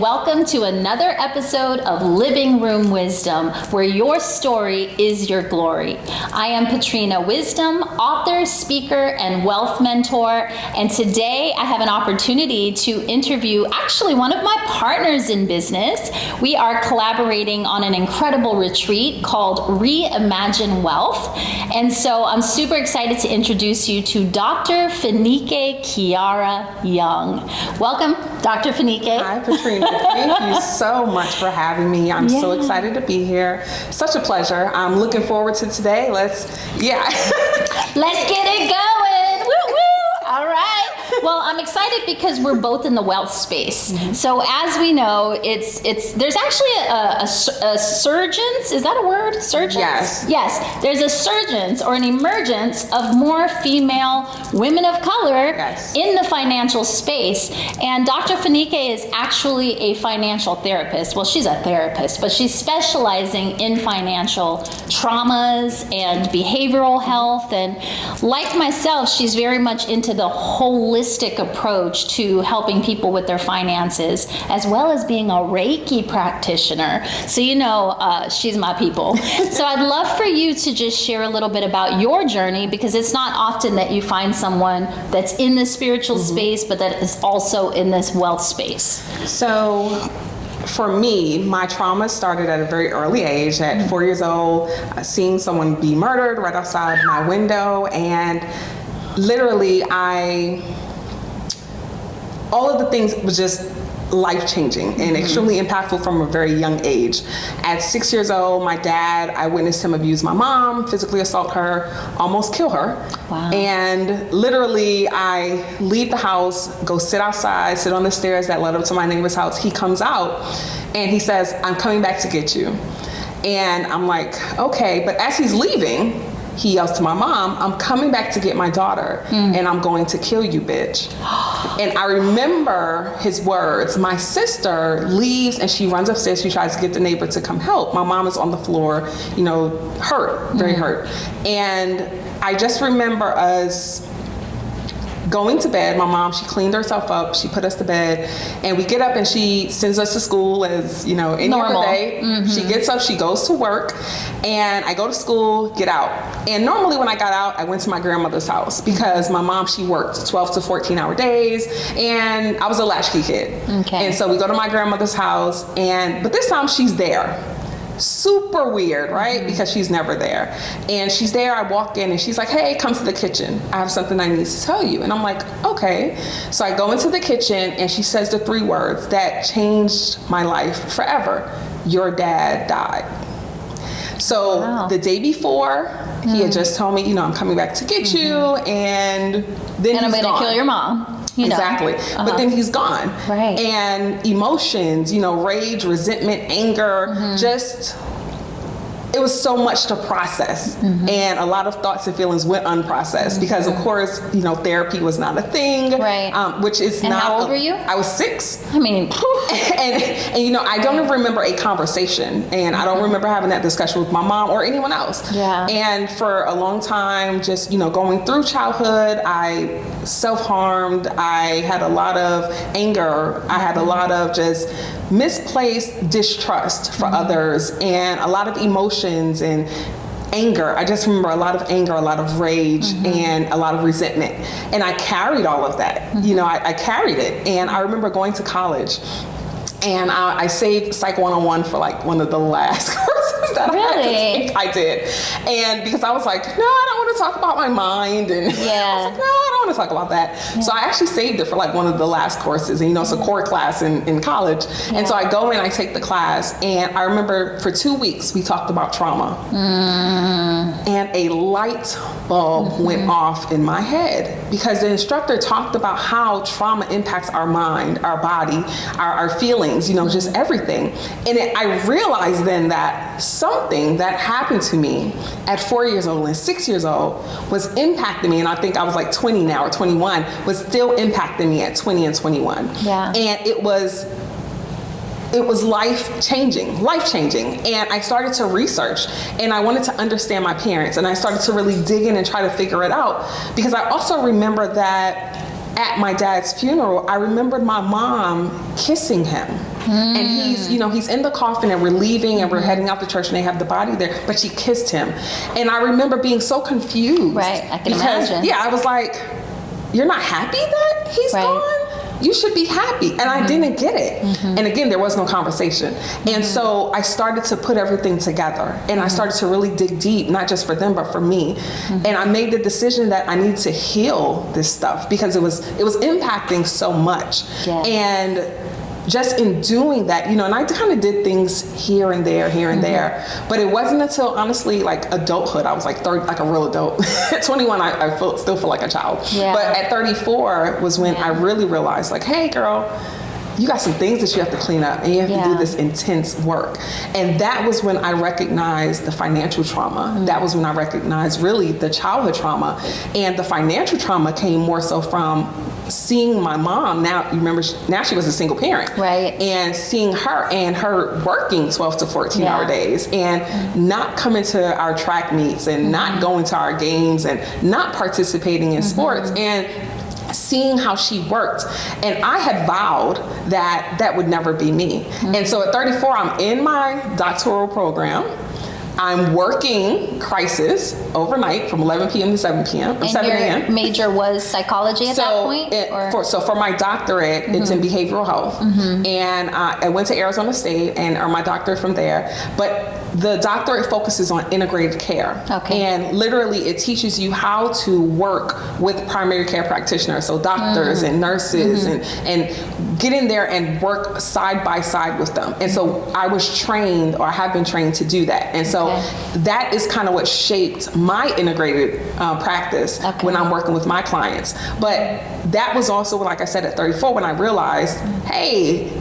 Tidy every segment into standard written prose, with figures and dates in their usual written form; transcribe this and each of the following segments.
and welcome to another episode of Living Room Wisdom, where your story is your glory. I am Patrina Wisdom, author, speaker, and wealth mentor, and today I have an opportunity to interview actually one of my partners in business. We are collaborating on an incredible retreat called Reimagined Wealth, and so I'm super excited to introduce you to Dr. Fanike-Kiara Young. Welcome, Dr. Fanike. Hi, Patrina. Thank you so much for having me. I'm so excited to be here. Such a pleasure. I'm looking forward to today. Let's get it going. Woo woo. All right. Well, I'm excited because we're both in the wealth space. Mm-hmm. So as we know, there's actually a surgence. Is that a word? Surgence? Yes. Yes. There's a surgence or an emergence of more female women of color in the financial space. And Dr. Fanike is actually a financial therapist. Well, she's a therapist, but she's specializing in financial traumas and behavioral health. And like myself, she's very much into the holistic approach to helping people with their finances, as well as being a Reiki practitioner. So she's my people. So I'd love for you to just share a little bit about your journey, because it's not often that you find someone that's in the spiritual space, but that is also in this wealth space. So for me, my trauma started at a very early age. At 4 years old, seeing someone be murdered right outside my window, and literally all of the things was just life-changing and extremely impactful from a very young age. At 6 years old, I witnessed him abuse my mom, physically assault her, almost kill her. Wow. And literally, I leave the house, go sit outside, sit on the stairs that led up to my neighbor's house. He comes out and he says, "I'm coming back to get you." And I'm like, okay. But as he's leaving, he yells to my mom, "I'm coming back to get my daughter, and I'm going to kill you, bitch." And I remember his words. My sister leaves and she runs upstairs. She tries to get the neighbor to come help. My mom is on the floor, hurt, very hurt. And I just remember us going to bed. My mom, she cleaned herself up, she put us to bed, and we get up and she sends us to school as, any Normal. other day. She gets up, she goes to work, and I go to school, get out. And normally when I got out, I went to my grandmother's house because my mom, she worked 12 to 14 hour days, and I was a latchkey kid. Okay. And so we go to my grandmother's house, but this time she's there. Super weird, right? Because she's never there. And she's there, I walk in and she's like, "Hey, come to the kitchen. I have something I need to tell you." And I'm like, okay. So I go into the kitchen and she says the 3 words that changed my life forever. "Your dad died." So the day before, he had just told me, "I'm coming back to get you," and then I'm going to kill your mom. Exactly. But then he's gone. Right. And emotions, rage, resentment, anger, it was so much to process. And a lot of thoughts and feelings went unprocessed because, of course, therapy was not a thing. Right. Which is and not. How old were you? I was 6. I mean, and I don't even remember a conversation, and I don't remember having that discussion with my mom or anyone else. Yeah. And for a long time, just, going through childhood, I self-harmed. I had a lot of anger. I had a lot of just misplaced distrust for others, and a lot of emotions and anger. I just remember a lot of anger, a lot of rage, and a lot of resentment. And I carried all of that. I carried it. And I remember going to college, and I saved Psych 101 for like one of the last courses that I had to take. I did. And because I was like, no, I don't want to talk about my mind. And I was like, no, I don't want to talk about that. Yeah. So I actually saved it for like one of the last courses. And it's a core class in college. Yeah. And so I go in, I take the class, and I remember for 2 weeks we talked about trauma. And a light bulb went off in my head because the instructor talked about how trauma impacts our mind, our body, our feelings, just everything. And I realized then that something that happened to me at 4 years old and 6 years old was impacting me. And I think I was like 20 now or 21, was still impacting me at 20 and 21. Yeah. And it was life-changing. And I started to research, and I wanted to understand my parents, and I started to really dig in and try to figure it out, because I also remember that at my dad's funeral, I remembered my mom kissing him. And he's, he's in the coffin and we're leaving and we're heading out to church and they have the body there, but she kissed him. And I remember being so confused. Right, I can imagine. Yeah, I was like, you're not happy that he's gone? You should be happy. And I didn't get it. And again, there was no conversation. And so I started to put everything together and I started to really dig deep, not just for them, but for me. And I made the decision that I need to heal this stuff because it was impacting so much. Yeah. And just in doing that, and I kind of did things here and there, but it wasn't until honestly like adulthood, I was like 30, like a real adult. At 21, I still feel like a child. Yeah. But at 34 was when I really realized like, hey girl, you got some things that you have to clean up and you have to do this intense work. And that was when I recognized the financial trauma. That was when I recognized really the childhood trauma. And the financial trauma came more so from seeing my mom. Now, you remember, now she was a single parent. Right. And seeing her and her working 12 to 14 hour days and not coming to our track meets and not going to our games and not participating in sports and seeing how she worked. And I had vowed that that would never be me. And so at 34, I'm in my doctoral program. I'm working crisis overnight from 11 p.m. to 7 p.m. And 7 a.m. your major was psychology at that point? For my doctorate, it's in behavioral health. And I went to Arizona State and earned my doctorate from there. But the doctorate focuses on integrated care. Okay. And literally it teaches you how to work with primary care practitioners, so doctors and nurses and get in there and work side by side with them. And so I was trained, or I have been trained to do that. And so that is kind of what shaped my integrated practice when I'm working with my clients. But that was also, like I said, at 34 when I realized, hey,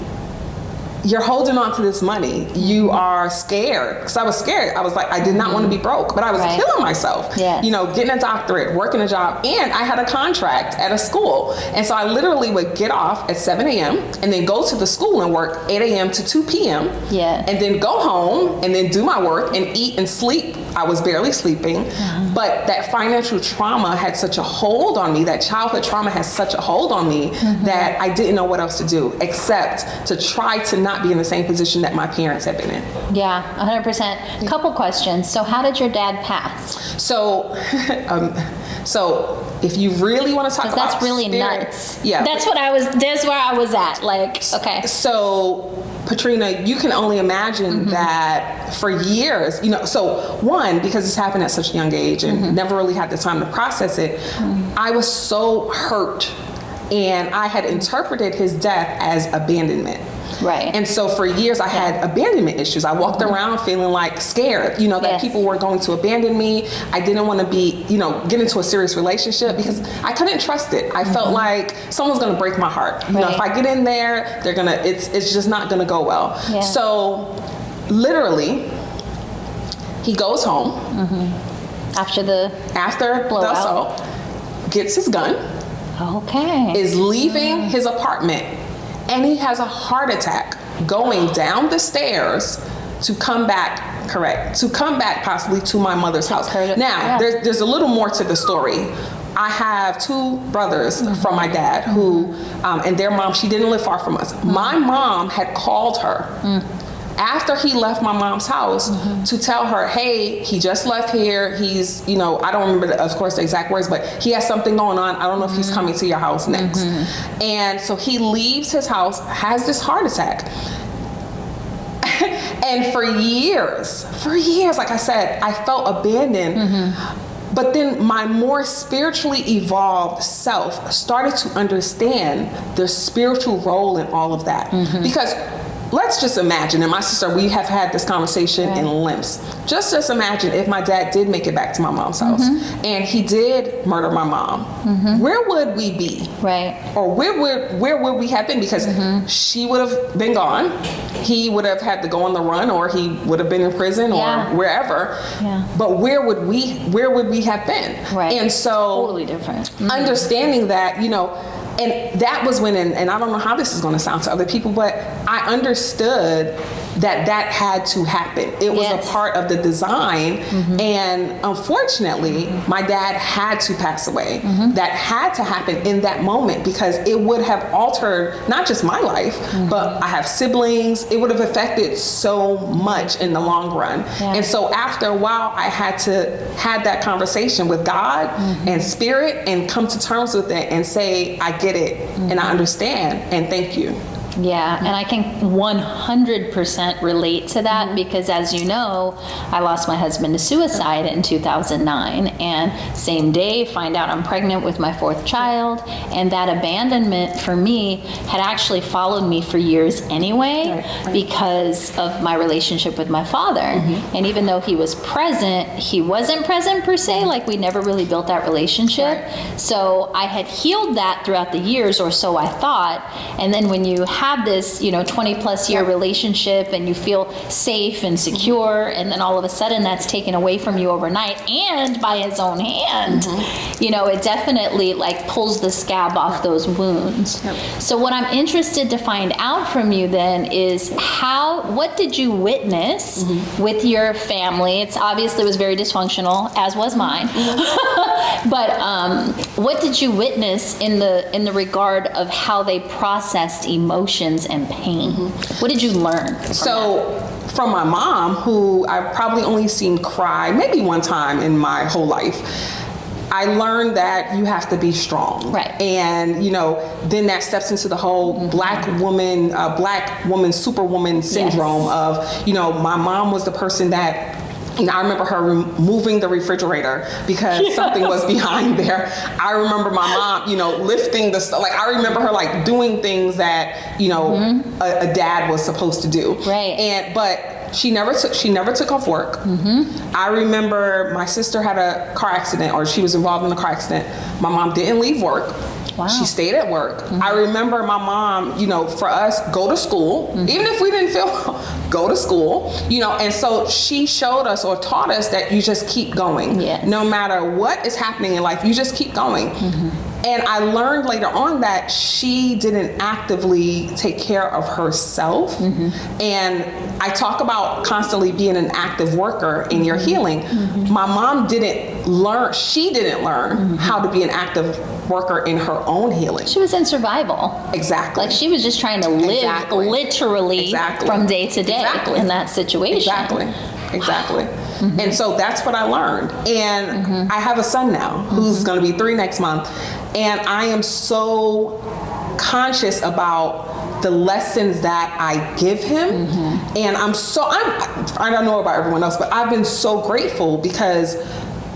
you're holding on to this money. You are scared. Because I was scared. I was like, I did not want to be broke, but I was killing myself. Yes. Getting a doctorate, working a job, and I had a contract at a school. And so I literally would get off at 7 a.m. and then go to the school and work 8 a.m. to 2 p.m. Yeah. And then go home and then do my work and eat and sleep. I was barely sleeping. But that financial trauma had such a hold on me, that childhood trauma has such a hold on me that I didn't know what else to do except to try to not be in the same position that my parents had been in. Yeah, 100%. Couple questions. So how did your dad pass? So, if you really want to talk about that's really nuts. Yeah. That's where I was at. Like, okay. So, Patrina, you can only imagine that for years, so one, because this happened at such a young age and never really had the time to process it, I was so hurt and I had interpreted his death as abandonment. Right. And so for years I had abandonment issues. I walked around feeling like scared, that people were going to abandon me. I didn't want to be, get into a serious relationship because I couldn't trust it. I felt like someone's going to break my heart. If I get in there, it's just not going to go well. Yeah. So literally he goes home after the assault, gets his gun, is leaving his apartment, and he has a heart attack going down the stairs to come back possibly to my mother's house. Now, there's a little more to the story. I have two brothers from my dad who, and their mom, she didn't live far from us. My mom had called her after he left my mom's house to tell her, hey, he just left here. He's, I don't remember, of course, the exact words, but he has something going on. I don't know if he's coming to your house next. And so he leaves his house, has this heart attack. And for years, like I said, I felt abandoned. But then my more spiritually evolved self started to understand the spiritual role in all of that. Because let's just imagine, and my sister, we have had this conversation in lengths. Just imagine if my dad did make it back to my mom's house and he did murder my mom. Where would we be? Right. Or where would we have been? Because she would have been gone. He would have had to go on the run, or he would have been in prison or wherever. Yeah. But where would we have been? Right. And so totally different. Understanding that, and that was when, and I don't know how this is going to sound to other people, but I understood that had to happen. It was a part of the design. And unfortunately, my dad had to pass away. That had to happen in that moment, because it would have altered not just my life, but I have siblings. It would have affected so much in the long run. And so after a while, I had to have that conversation with God and spirit and come to terms with it and say, I get it and I understand and thank you. Yeah, and I can 100% relate to that because, as you know, I lost my husband to suicide in 2009, and same day find out I'm pregnant with my 4th child, and that abandonment for me had actually followed me for years anyway because of my relationship with my father. And even though he was present, he wasn't present per se, like we never really built that relationship. So I had healed that throughout the years, or so I thought, and then when you have this, 20 plus year relationship and you feel safe and secure, and then all of a sudden that's taken away from you overnight and by his own hand, it definitely like pulls the scab off those wounds. So what I'm interested to find out from you then is what did you witness with your family? It's obviously was very dysfunctional, as was mine. But what did you witness in the regard of how they processed emotions and pain? What did you learn from my mom, who I've probably only seen cry maybe one time in my whole life, I learned that you have to be strong. And, then that steps into the whole black woman superwoman syndrome of, my mom was the person that, I remember her removing the refrigerator because something was behind there. I remember my mom, lifting the stuff. Like, I remember her like doing things that, a dad was supposed to do. But she never took off work. I remember my sister had a car accident, or she was involved in a car accident. My mom didn't leave work. She stayed at work. I remember my mom, for us, go to school, even if we didn't feel go to school, and so she showed us or taught us that you just keep going. No matter what is happening in life, you just keep going. And I learned later on that she didn't actively take care of herself. And I talk about constantly being an active worker in your healing. My mom didn't learn how to be an active worker in her own healing. She was in survival. Like she was just trying to live literally from day to day in that situation. Exactly. And so that's what I learned. And I have a son now who's going to be 3 next month. And I am so conscious about the lessons that I give him. And I don't know about everyone else, but I've been so grateful because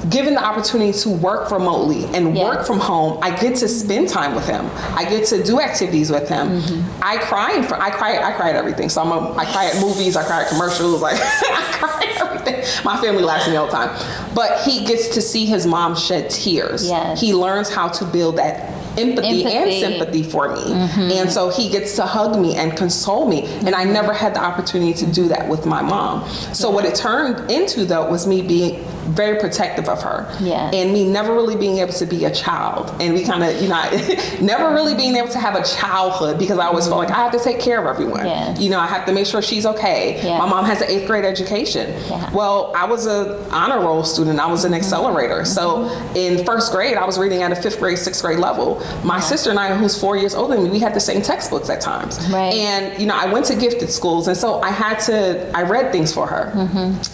given the opportunity to work remotely and work from home, I get to spend time with him. I get to do activities with him. I cry at everything. So I cry at movies, I cry at commercials, I cry at everything. My family laughs at me all the time. But he gets to see his mom shed tears. He learns how to build that empathy and sympathy for me. And so he gets to hug me and console me. And I never had the opportunity to do that with my mom. So what it turned into, though, was me being very protective of her. And me never really being able to be a child. And we kind of, never really being able to have a childhood, because I always felt like I have to take care of everyone. I have to make sure she's okay. My mom has an 8th grade education. Well, I was an honor roll student. I was an accelerator. So in 1st grade, I was reading at a 5th grade, 6th grade level. My sister and I, who's 4 years older than me, we had the same textbooks at times. And, I went to gifted schools. And so I read things for her.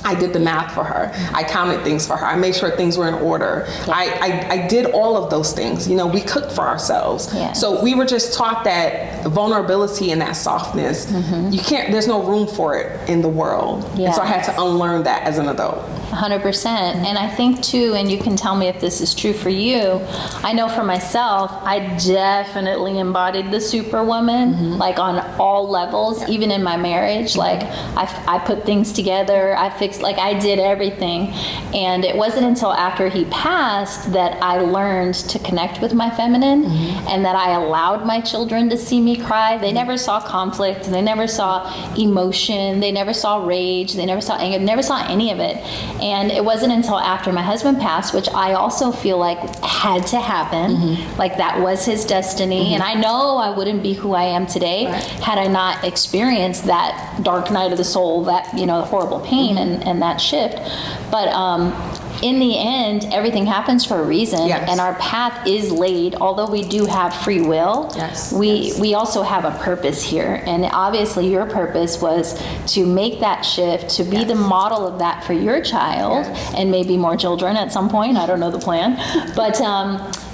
I did the math for her. I counted things for her. I made sure things were in order. I did all of those things. We cooked for ourselves. So we were just taught that vulnerability and that softness, there's no room for it in the world. And so I had to unlearn that as an adult. 100%. And I think too, and you can tell me if this is true for you, I know for myself, I definitely embodied the Superwoman, like on all levels, even in my marriage. Like I put things together, I fixed, like I did everything. And it wasn't until after he passed that I learned to connect with my feminine, and that I allowed my children to see me cry. They never saw conflict, they never saw emotion, they never saw rage, they never saw anger, never saw any of it. And it wasn't until after my husband passed, which I also feel like had to happen, like that was his destiny. And I know I wouldn't be who I am today had I not experienced that dark night of the soul, that, you know, horrible pain and that shift. But in the end, everything happens for a reason, and our path is laid. Although we do have free will, we also have a purpose here. And obviously your purpose was to make that shift, to be the model of that for your child, and maybe more children at some point. I don't know the plan. But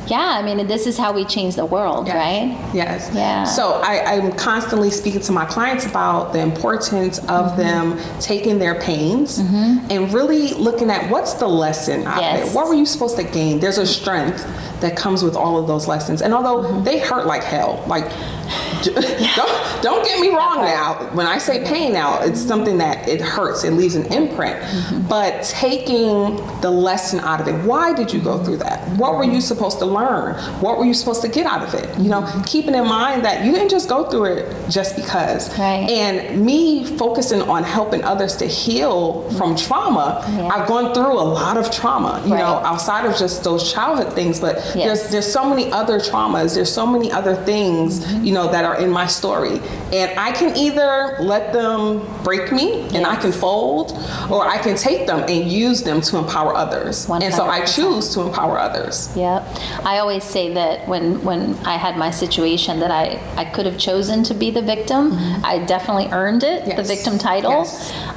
yeah, I mean, this is how we change the world, right? Yes. Yeah. So I'm constantly speaking to my clients about the importance of them taking their pains and really looking at what's the lesson out of it. What were you supposed to gain? There's a strength that comes with all of those lessons. And although they hurt like hell, like, don't get me wrong now. When I say pain now, it's something that it hurts. It leaves an imprint. But taking the lesson out of it. Why did you go through that? What were you supposed to learn? What were you supposed to get out of it? You know, keeping in mind that you didn't just go through it just because. And me focusing on helping others to heal from trauma, I've gone through a lot of trauma, you know, outside of just those childhood things, but there's so many other traumas. There's so many other things, you know, that are in my story. And I can either let them break me and I can fold, or I can take them and use them to empower others. 100%. And so I choose to empower others. Yep. I always say that when I had my situation that I could have chosen to be the victim. I definitely earned it, the victim title.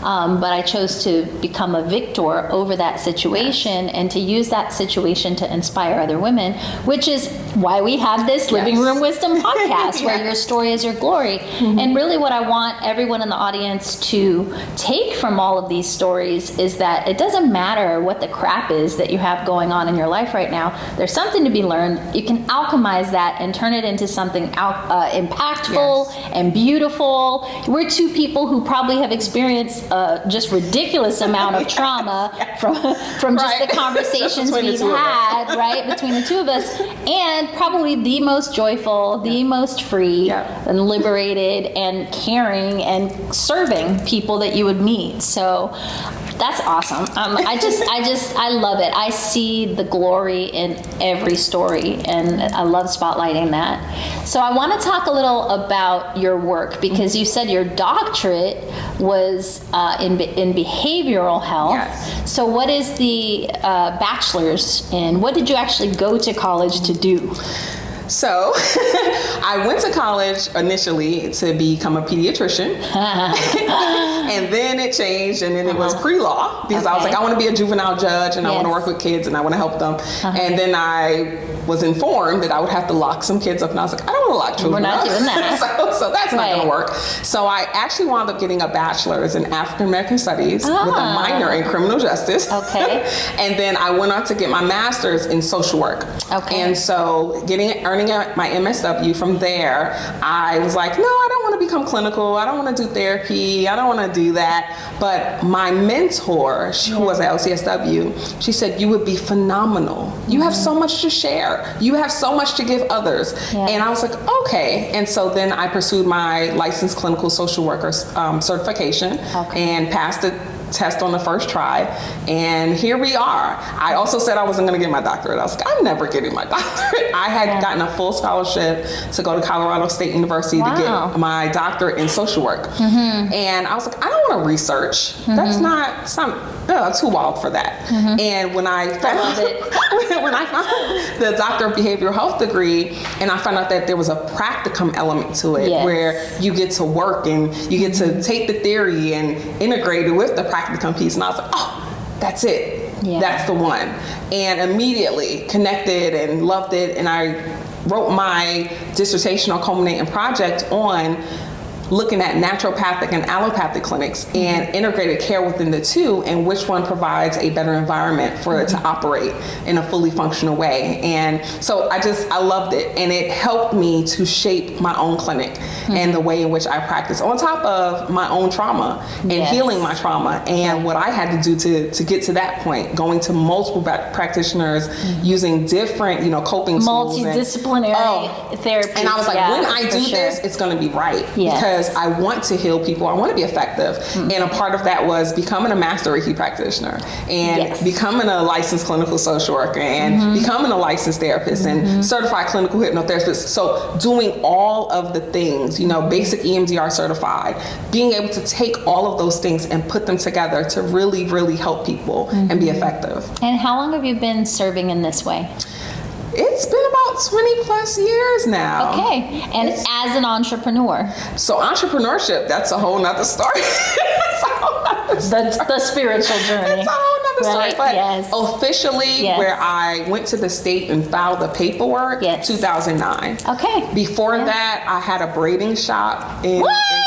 But I chose to become a victor over that situation and to use that situation to inspire other women, which is why we have this Living Room Wisdom podcast, where your story is your glory. And really what I want everyone in the audience to take from all of these stories is that it doesn't matter what the crap is that you have going on in your life right now. There's something to be learned. You can alchemize that and turn it into something impactful and beautiful. We're two people who probably have experienced just ridiculous amount of trauma from just the conversations we've had, between the two of us, and probably the most joyful, the most free and liberated and caring and serving people that you would meet. So that's awesome. I love it. I see the glory in every story, and I love spotlighting that. So I want to talk a little about your work, because you said your doctorate was in behavioral health. So what is the bachelor's in? What did you actually go to college to do? So I went to college initially to become a pediatrician, and then it changed, and then it was pre-law, because I was like, I want to be a juvenile judge, and I want to work with kids, and I want to help them. And then I was informed that I would have to lock some kids up, and I was like, I don't want to lock children up. We're not doing that. so that's not going to work. So I actually wound up getting a bachelor's in African American Studies with a minor in criminal justice. And then I went on to get my master's in social work. And so earning my MSW from there, I was like, no, I don't want to become clinical. I don't want to do therapy. I don't want to do that. But my mentor, who was at LCSW, she said, you would be phenomenal. You have so much to share. You have so much to give others. And I was like, okay. And so then I pursued my licensed clinical social worker certification and passed the test on the first try, and here we are. I also said I wasn't going to get my doctorate. I was like, I'm never getting my doctorate. I had gotten a full scholarship to go to Colorado State University to get my doctorate in social work. And I was like, I don't want to research. That's not too wild for that. And when I found the Doctor of Behavioral Health degree, and I found out that there was a practicum element to it, where you get to work and you get to take the theory and integrate it with the practicum piece, and I was like, oh, that's it. That's the one. And immediately connected and loved it, and I wrote my dissertational culminating project on looking at naturopathic and allopathic clinics and integrated care within the two, and which one provides a better environment for it to operate in a fully functional way. And so I loved it, and it helped me to shape my own clinic and the way in which I practice, on top of my own trauma and healing my trauma and what I had to do to get to that point, going to multiple practitioners, using different, coping tools. Multidisciplinary therapy. And I was like, when I do this, it's going to be right. Because because I want to heal people. I want to be effective. And a part of that was becoming a master Reiki practitioner and becoming a licensed clinical social worker and becoming a licensed therapist and certified clinical hypnotherapist. So doing all of the things, basic EMDR certified, being able to take all of those things and put them together to really, really help people and be effective. And how long have you been serving in this way? It's been about 20 plus years now. Okay. And as an entrepreneur? So entrepreneurship, that's a whole nother story. The spiritual journey. It's a whole nother story. Right? But officially, where I went to the state and filed the paperwork, 2009. Okay. Before that, I had a braiding shop in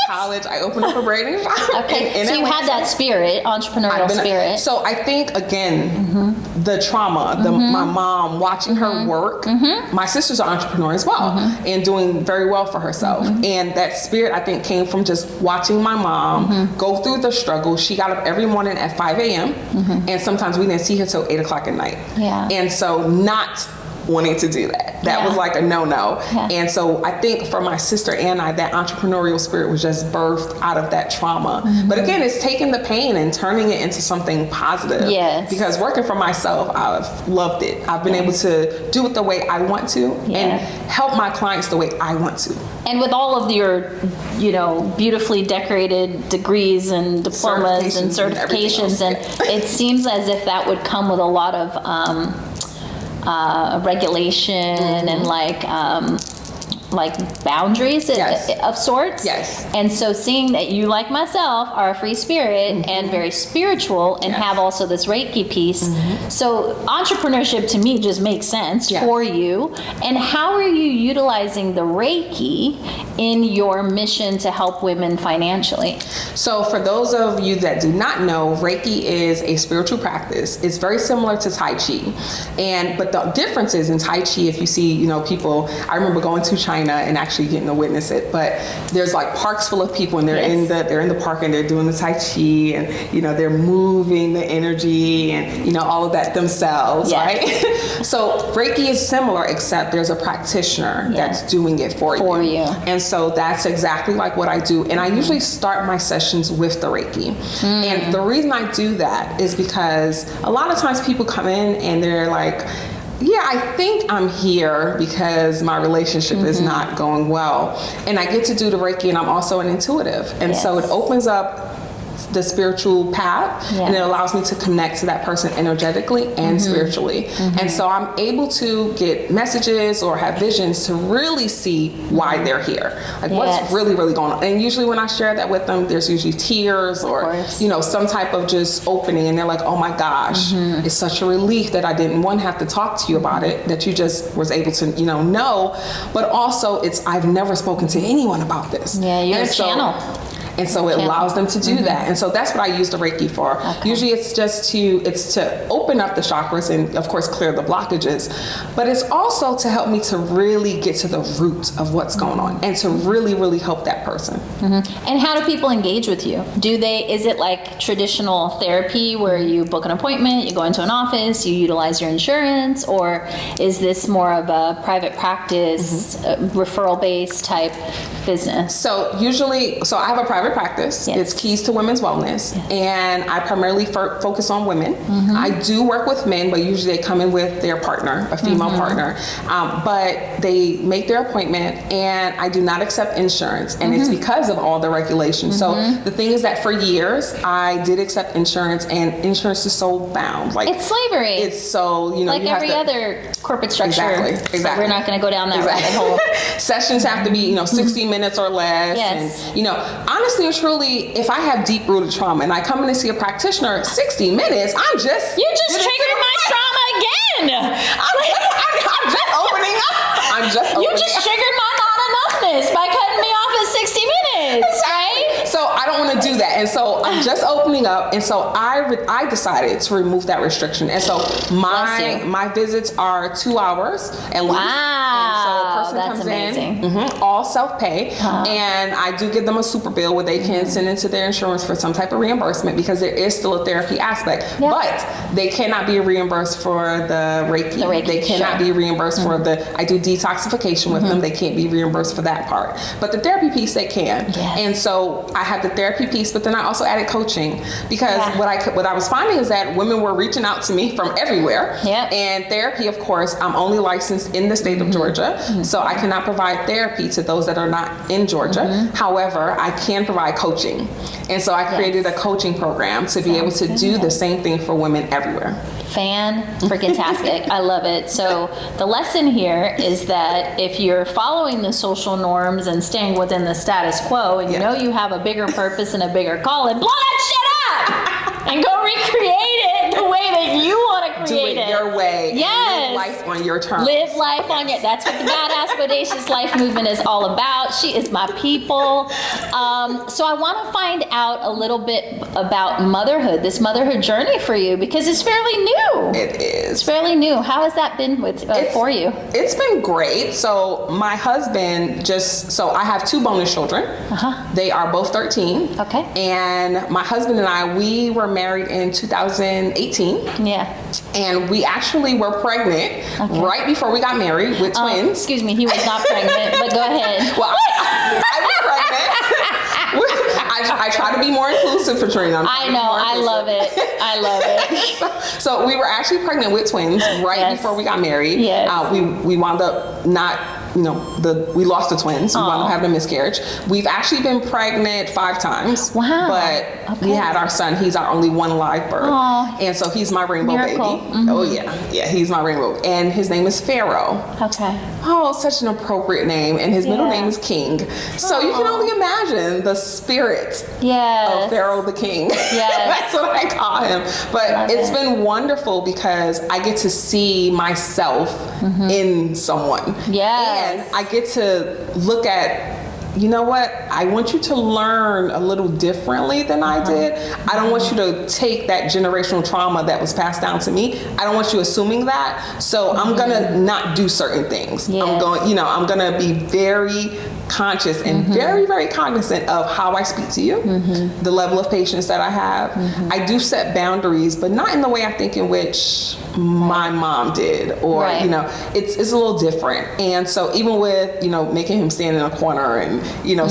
college. I opened up a braiding shop. Okay. So you had that spirit, entrepreneurial spirit. So I think, again, the trauma, my mom, watching her work. My sister's an entrepreneur as well and doing very well for herself. And that spirit, I think, came from just watching my mom go through the struggle. She got up every morning at 5 a.m. And sometimes we didn't see her till 8 o'clock at night. Yeah. And so not wanting to do that. That was like a no-no. Yeah. And so I think for my sister and I, that entrepreneurial spirit was just birthed out of that trauma. But again, it's taking the pain and turning it into something positive. Yes. Because working for myself, I've loved it. I've been able to do it the way I want to and help my clients the way I want to. And with all of your, beautifully decorated degrees and diplomas and certifications, and it seems as if that would come with a lot of regulation and like boundaries of sorts. Yes. And so seeing that you, like myself, are a free spirit and very spiritual and have also this Reiki piece. So entrepreneurship to me just makes sense for you. And how are you utilizing the Reiki in your mission to help women financially? So for those of you that do not know, Reiki is a spiritual practice. It's very similar to Tai Chi. But the difference is in Tai Chi, if you see, people, I remember going to China and actually getting to witness it, but there's like parks full of people and they're in the park and they're doing the Tai Chi and they're moving the energy and all of that themselves, right? So Reiki is similar, except there's a practitioner that's doing it for you. And so that's exactly like what I do. And I usually start my sessions with the Reiki. And the reason I do that is because a lot of times people come in and they're like, I think I'm here because my relationship is not going well. And I get to do the Reiki, and I'm also an intuitive. And so it opens up the spiritual path and it allows me to connect to that person energetically and spiritually. And so I'm able to get messages or have visions to really see why they're here. Like what's really, really going on. And usually when I share that with them, there's usually tears or, some type of just opening. And they're like, oh my gosh, it's such a relief that I didn't have to talk to you about it, that you just was able to, know. But also I've never spoken to anyone about this. Yeah, you're a channel. And so it allows them to do that. And so that's what I use the Reiki for. Okay. Usually it's to open up the chakras and of course clear the blockages, but it's also to help me to really get to the root of what's going on and to really, really help that person. And how do people engage with you? Is it like traditional therapy where you book an appointment, you go into an office, you utilize your insurance, or is this more of a private practice, referral-based type business? So I have a private practice. It's Keys to Women's Wellness, and I primarily focus on women. I do work with men, but usually they come in with their partner, a female partner. But they make their appointment, and I do not accept insurance, and it's because of all the regulations. So the thing is that for years I did accept insurance, and insurance is so bound. Like it's slavery. It's so like every other corporate structure. Exactly. So we're not going to go down that rabbit hole. Sessions have to be 60 minutes or less. And honestly and truly, if I have deep rooted trauma and I come in to see a practitioner, 60 minutes, you just triggered my trauma again. I'm just opening up. You just triggered my not enoughness by cutting me off at 60 minutes, right? So I don't want to do that. And so I'm just opening up. And so I decided to remove that restriction. And so my visits are 2 hours at least. Wow, and so a person that's comes amazing. in, all self-pay. And I do give them a super bill where they can send into their insurance for some type of reimbursement because there is still a therapy aspect. Yep. But they cannot be reimbursed for the Reiki. They cannot be reimbursed for I do detoxification with them. They can't be reimbursed for that part. But the therapy piece, they can. Yes. And so I had the therapy piece, but then I also added coaching because what I was finding is that women were reaching out to me from everywhere. Yep. And therapy, of course, I'm only licensed in the state of Georgia, so I cannot provide therapy to those that are not in Georgia. However, I can provide coaching. And so I created a coaching program to be able to do the same thing for women everywhere. Fan-freaking-tastic. I love it. So the lesson here is that if you're following the social norms and staying within the status quo, and you know you have a bigger purpose and a bigger calling, blow that shit up and go recreate it the way that you want to create it. Do it your way. Yes. Live life on your terms. Live life on your. That's what the Badass Bodacious Life movement is all about. She is my people. So I want to find out a little bit about motherhood, this motherhood journey for you, because it's fairly new. It is. It's fairly new. How has that been for you? It's been great. So my husband I have 2 bonus children. They are both 13. Okay. And my husband and I, we were married in 2018. Yeah. And we actually were pregnant right before we got married with twins. Excuse me, he was not pregnant, but go ahead. Well, I was pregnant. I try to be more inclusive, Patrina. I know. I love it. I love it. So we were actually pregnant with twins right before we got married. Yes. We wound up not, we lost the twins. We wound up having a miscarriage. We've actually been pregnant 5 times. Wow. But we had our son. He's our only one live birth. Aww. And so he's my rainbow Miracle. baby. Oh yeah. Yeah, he's my rainbow. And his name is Pharaoh. Okay. Oh, such an appropriate name. And his middle name is King. So you can only imagine the spirit of Pharaoh the King. Yes. That's what I call him. But it's been wonderful because I get to see myself in someone. Yes. And I get to look at, you know what, I want you to learn a little differently than I did. I don't want you to take that generational trauma that was passed down to me. I don't want you assuming that. So I'm gonna not do certain things. Yes. I'm gonna be very conscious and very, very cognizant of how I speak to you, the level of patience that I have. I do set boundaries, but not in the way I think in which my mom did, or it's a little different. And so even with making him stand in a corner and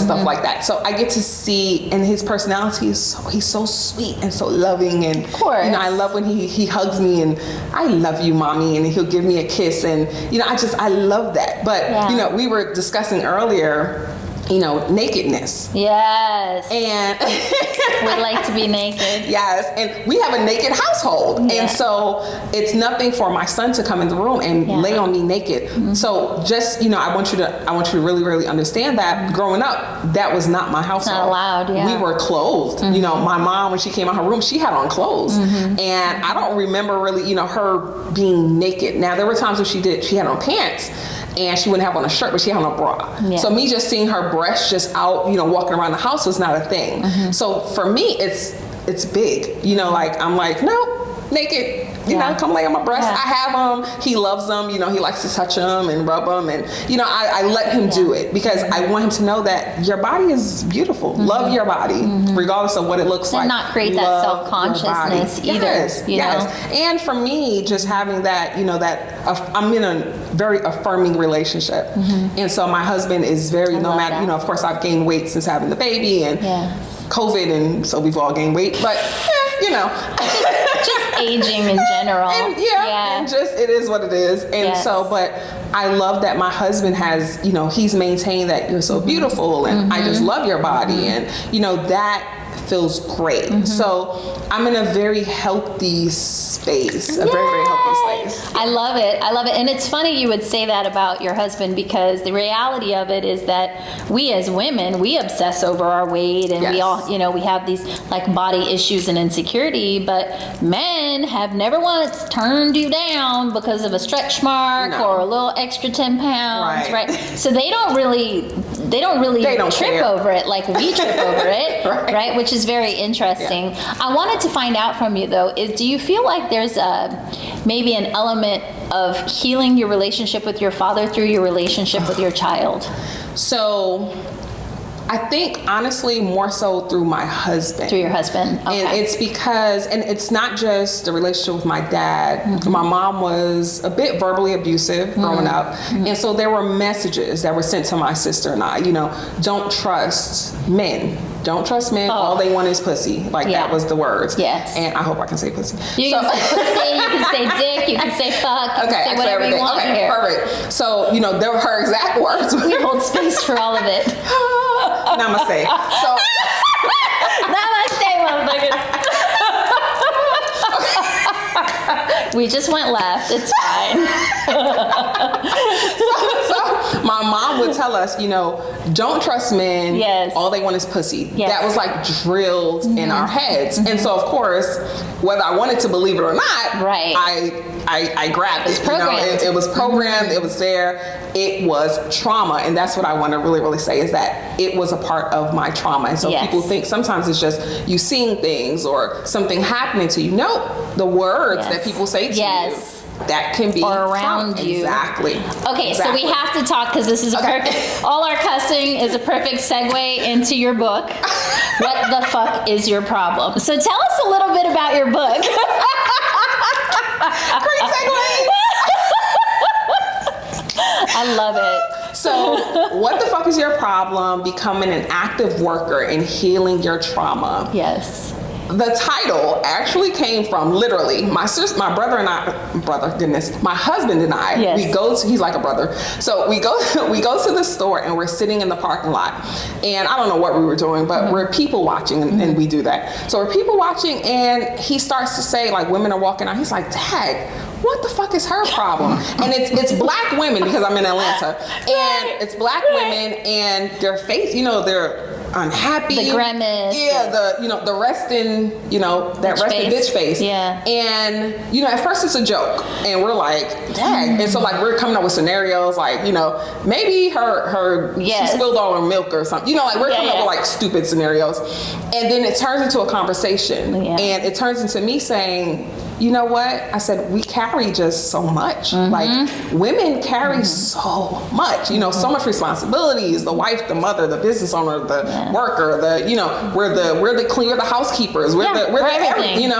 stuff like that, so I get to see, and his personality is he's so sweet and so loving, and of course, I love when he hugs me and I love you, mommy, and he'll give me a kiss, and I love that. But we were discussing earlier, nakedness. Yes. And we like to be naked. Yes. And we have a naked household. Yeah. And so it's nothing for my son to come in the room and lay on me naked. So just, I want you to really, really understand that growing up, that was not my household. Not allowed, yeah. We were clothed. My mom, when she came out her room, she had on clothes. And I don't remember really, her being naked. Now, there were times when she had on pants, and she wouldn't have on a shirt, but she had on a bra. Yeah. So me just seeing her breasts just out, walking around the house was not a thing. So for me, it's big. I'm like, no, naked. Come lay on my breast. I have him. He loves them. He likes to touch them and rub them, and I let him do it because I want him to know that your body is beautiful. Love your body, regardless of what it looks like. And not create that self-consciousness either. Yes. And for me, just having that, I'm in a very affirming relationship, and so my husband is very of course I've gained weight since having the baby and COVID, and so we've all gained weight, but just aging in general. And just it is what it is. And so, but I love that my husband has, he's maintained that you're so beautiful, and I just love your body, and that feels great. So I'm in a very healthy space, a very, very healthy space. I love it. And it's funny you would say that about your husband, because the reality of it is that we as women, we obsess over our weight, and we all, we have these like body issues and insecurity, but men have never once turned you down because of a stretch mark or a little extra 10 pounds, right? So they don't really trip over it like we trip over it, right? Which is very interesting. I wanted to find out from you though, do you feel like there's maybe an element of healing your relationship with your father through your relationship with your child? So I think honestly more so through my husband. Through your husband. Okay. And it's because, and it's not just the relationship with my dad. Mm-hmm. My mom was a bit verbally abusive growing up. Mm-hmm. And so there were messages that were sent to my sister and I, you know, don't trust men. Don't trust men. All they want is pussy. Like that was the words. Yes. And I hope I can say pussy. You can say pussy, you can say dick, you can say fuck, you can say whatever you want here. Perfect. So, you know, they were her exact words. We hold space for all of it. Namaste. So Namaste, motherfucker. We just went left. It's fine. so my mom would tell us, you know, don't trust men. Yes. All they want is pussy. Yes. That was like drilled in our heads. And so, of course, whether I wanted to believe it or not, I grabbed it. You know, it was programmed. It was there. It was trauma. And that's what I want to really, really say is that it was a part of my trauma. And so people think sometimes it's just you seeing things or something happening to you. No, the words that people say to you, that can be or around trauma. you. Exactly. Okay, so we have to talk because this is a perfect, all our cussing is a perfect segue into your book. What the fuck is your problem? So tell us a little bit about your book. Great segue. I love it. So, what the fuck is your problem? Becoming an active worker in healing your trauma. Yes. The title actually came from literally my brother and I, my husband and I, we go to, he's like a brother. So we go to the store and we're sitting in the parking lot and I don't know what we were doing, but we're people watching and we do that. So we're people watching and he starts to say like women are walking out. He's like, Dad, what the fuck is her problem? And it's black women because I'm in Atlanta and it's black women and their face, you know, they're unhappy. The grimace. Yeah, the resting, that resting bitch face. Yeah. And, at first it's a joke. And we're like, dang. And so like we're coming up with scenarios like, maybe she spilled all her milk or something. Like we're coming up with like stupid scenarios. And then it turns into a conversation. Yeah. And it turns into me saying, you know what? I said, we carry just so much. Like women carry so much, so much responsibilities, the wife, the mother, the business owner, the worker, we're the cleaner, the housekeepers, we're everything,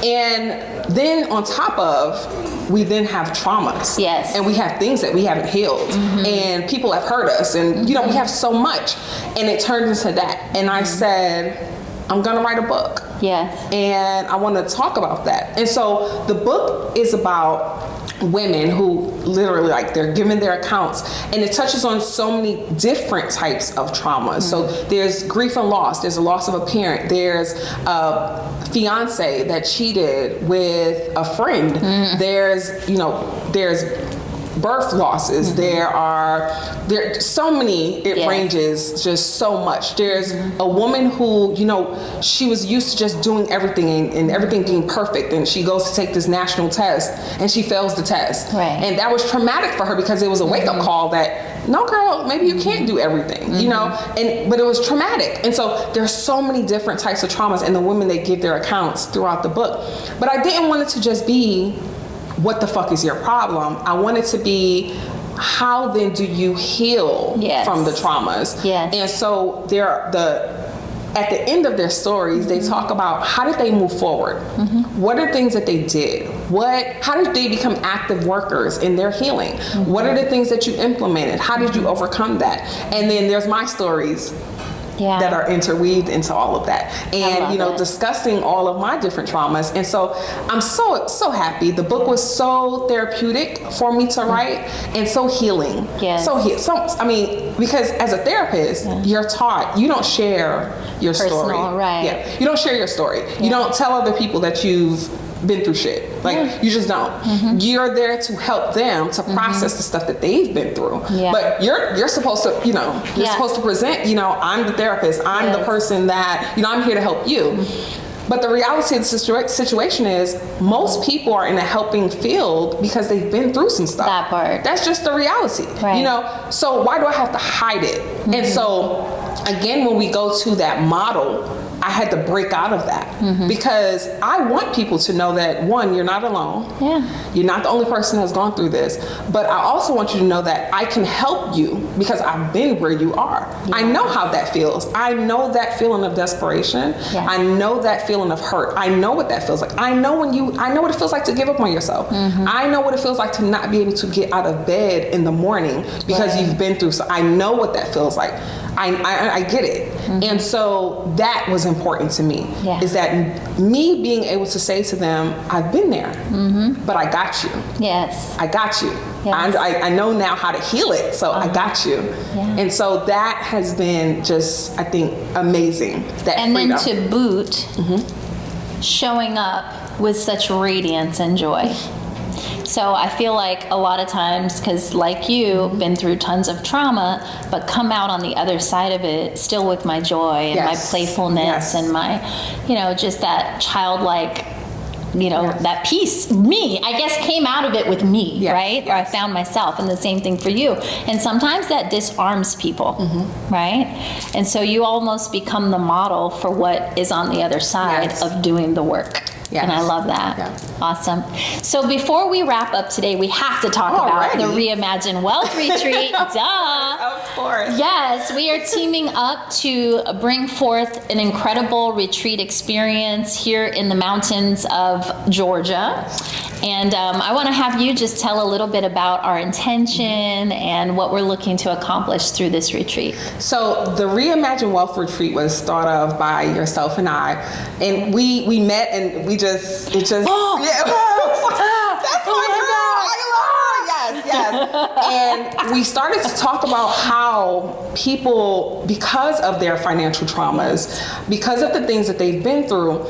and then on top of, we then have traumas. Yes. And we have things that we haven't healed and people have hurt us and, we have so much and it turned into that. And I said, I'm going to write a book. Yes. And I want to talk about that. And so the book is about women who literally like they're giving their accounts and it touches on so many different types of traumas. So there's grief and loss. There's a loss of a parent. There's a fiance that cheated with a friend. There's birth losses. There's so many, it ranges just so much. There's a woman who, she was used to just doing everything and everything being perfect. And she goes to take this national test and she fails the test. Right. And that was traumatic for her because it was a wake up call that, no girl, maybe you can't do everything, but it was traumatic. And so there's so many different types of traumas and the women, they give their accounts throughout the book. But I didn't want it to just be, what the fuck is your problem? I want it to be, how then do you heal from the traumas? Yes. And so at the end of their stories, they talk about how did they move forward? What are things that they did? How did they become active workers in their healing? What are the things that you implemented? How did you overcome that? And then there's my stories that are interweaved into all of that. And, discussing all of my different traumas. And so I'm so happy. The book was so therapeutic for me to write and so healing. Yes. Because as a therapist, you're taught, you don't share your story. Right. Yeah. You don't share your story. Yeah. You don't tell other people that you've been through shit. You just don't. You're there to help them to process the stuff that they've been through. Yeah. But you're supposed to, you're supposed to present, I'm the therapist. I'm the person that, I'm here to help you. But the reality of the situation is most people are in a helping field because they've been through some stuff. That part. That's just the reality. Right. So why do I have to hide it? And so again, when we go to that model, I had to break out of that because I want people to know that, one, you're not alone. Yeah. You're not the only person that's gone through this. But I also want you to know that I can help you because I've been where you are. I know how that feels. I know that feeling of desperation. Yeah. I know that feeling of hurt. I know what that feels like. I know what it feels like to give up on yourself. I know what it feels like to not be able to get out of bed in the morning because you've been through. So I know what that feels like. I get it. And so that was important to me, is that me being able to say to them, I've been there, but I got you. Yes. I got you. Yes. I know now how to heal it, so I got you. Yeah. And so that has been just, I think, amazing. That And freedom. then to boot, showing up with such radiance and joy. So I feel like a lot of times, because like you, been through tons of trauma, but come out on the other side of it still with my joy and my playfulness and my, just that childlike, that peace. Me, I guess, came out of it with me, right? Or I found myself, and the same thing for you. And sometimes that disarms people, right? And so you almost become the model for what is on the other side of doing the work. Yes. And I love that. Yeah. Awesome. So before we wrap up today, we have to talk about the Reimagined Wealth Retreat. Duh. Of course. Yes, we are teaming up to bring forth an incredible retreat experience here in the mountains of Georgia. And I want to have you just tell a little bit about our intention and what we're looking to accomplish through this retreat. So the Reimagined Wealth Retreat was thought of by yourself and I. And we met and that's my girl. I love her. Yes. And we started to talk about how people, because of their financial traumas, because of the things that they've been through,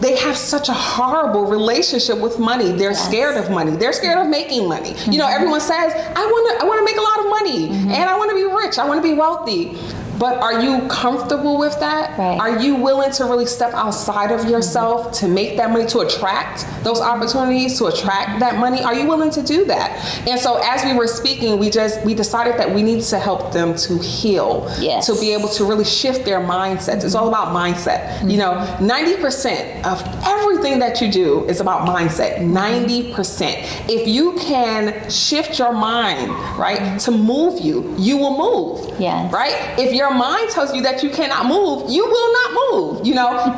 they have such a horrible relationship with money. They're scared of money. They're scared of making money. Everyone says, I want to make a lot of money and I want to be rich. I want to be wealthy. But are you comfortable with that? Right. Are you willing to really step outside of yourself to make that money, to attract those opportunities, to attract that money? Are you willing to do that? And so as we were speaking, we decided that we need to help them to heal, to be able to really shift their mindsets. It's all about mindset. 90% of everything that you do is about mindset. 90%. If you can shift your mind, right, to move you will move. Yes. Right? If your mind tells you that you cannot move, you will not move,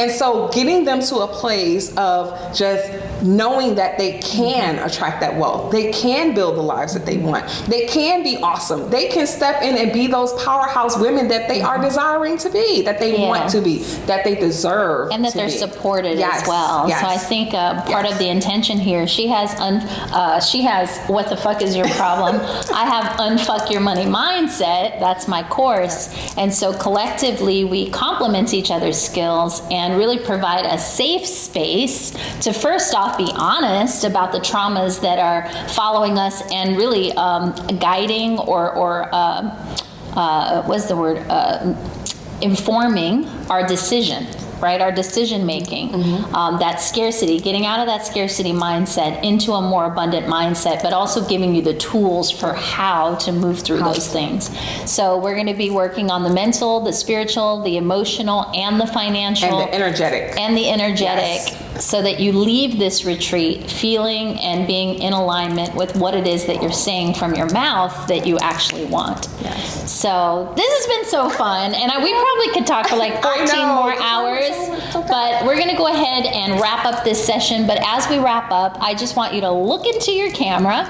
And so getting them to a place of just knowing that they can attract that wealth. They can build the lives that they want. They can be awesome. They can step in and be those powerhouse women that they are desiring to be, that they want to be, that they deserve and that they're supported as well. So I think part of the intention here, she has what the fuck is your problem? I have unfuck your money mindset. That's my course. And so collectively we complement each other's skills and really provide a safe space to first off be honest about the traumas that are following us and really guiding or what's the word? Informing our decision. Right, our decision making, that scarcity, getting out of that scarcity mindset into a more abundant mindset, but also giving you the tools for how to move through those things. So we're going to be working on the mental, the spiritual, the emotional, and the financial, and the energetic, so that you leave this retreat feeling and being in alignment with what it is that you're saying from your mouth that you actually want. Yes. So this has been so fun, and we probably could talk for like 14 more hours. But we're going to go ahead and wrap up this session. But as we wrap up, I just want you to look into your camera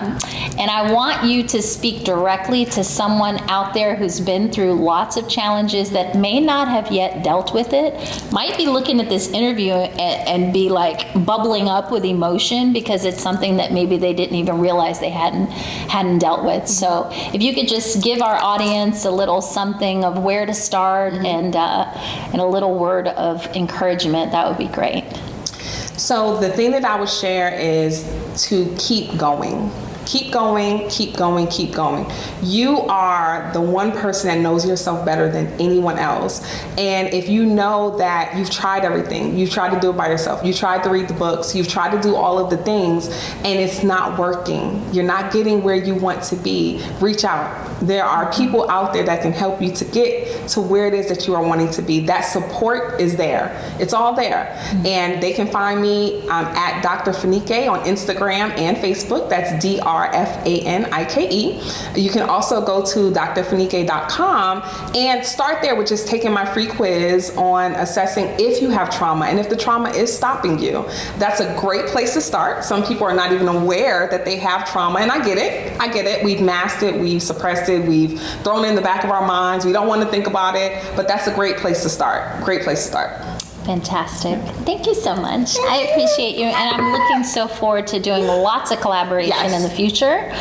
and I want you to speak directly to someone out there who's been through lots of challenges that may not have yet dealt with it, might be looking at this interview and be like bubbling up with emotion because it's something that maybe they didn't even realize they hadn't dealt with. So if you could just give our audience a little something of where to start and a little word of encouragement, that would be great. So the thing that I would share is to keep going. Keep going, keep going, keep going. You are the one person that knows yourself better than anyone else. And if you know that you've tried everything, you've tried to do it by yourself, you tried to read the books, you've tried to do all of the things, and it's not working, you're not getting where you want to be, reach out. There are people out there that can help you to get to where it is that you are wanting to be. That support is there. It's all there. And they can find me at Dr. Fanike on Instagram and Facebook. That's DRFANIKE. You can also go to drfanike.com and start there with just taking my free quiz on assessing if you have trauma and if the trauma is stopping you. That's a great place to start. Some people are not even aware that they have trauma, and I get it. We've masked it, we've suppressed it, we've thrown it in the back of our minds. We don't want to think about it, but that's a great place to start. Great place to start. Fantastic. Thank you so much. I appreciate you, and I'm looking so forward to doing lots of collaboration in the future.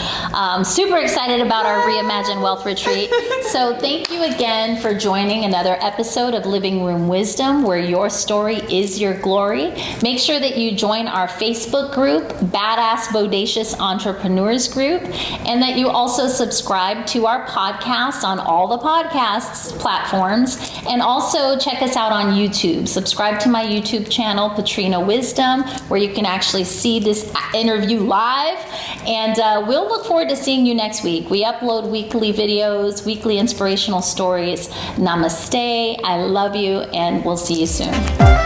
Super excited about our Reimagined Wealth Retreat. So thank you again for joining another episode of Living Room Wisdom, where your story is your glory. Make sure that you join our Facebook group, Badass Bodacious Entrepreneurs Group, and that you also subscribe to our podcast on all the podcasts platforms, and also check us out on YouTube. Subscribe to my YouTube channel, Patrina Wisdom, where you can actually see this interview live. And we'll look forward to seeing you next week. We upload weekly videos, weekly inspirational stories. Namaste. I love you, and we'll see you soon.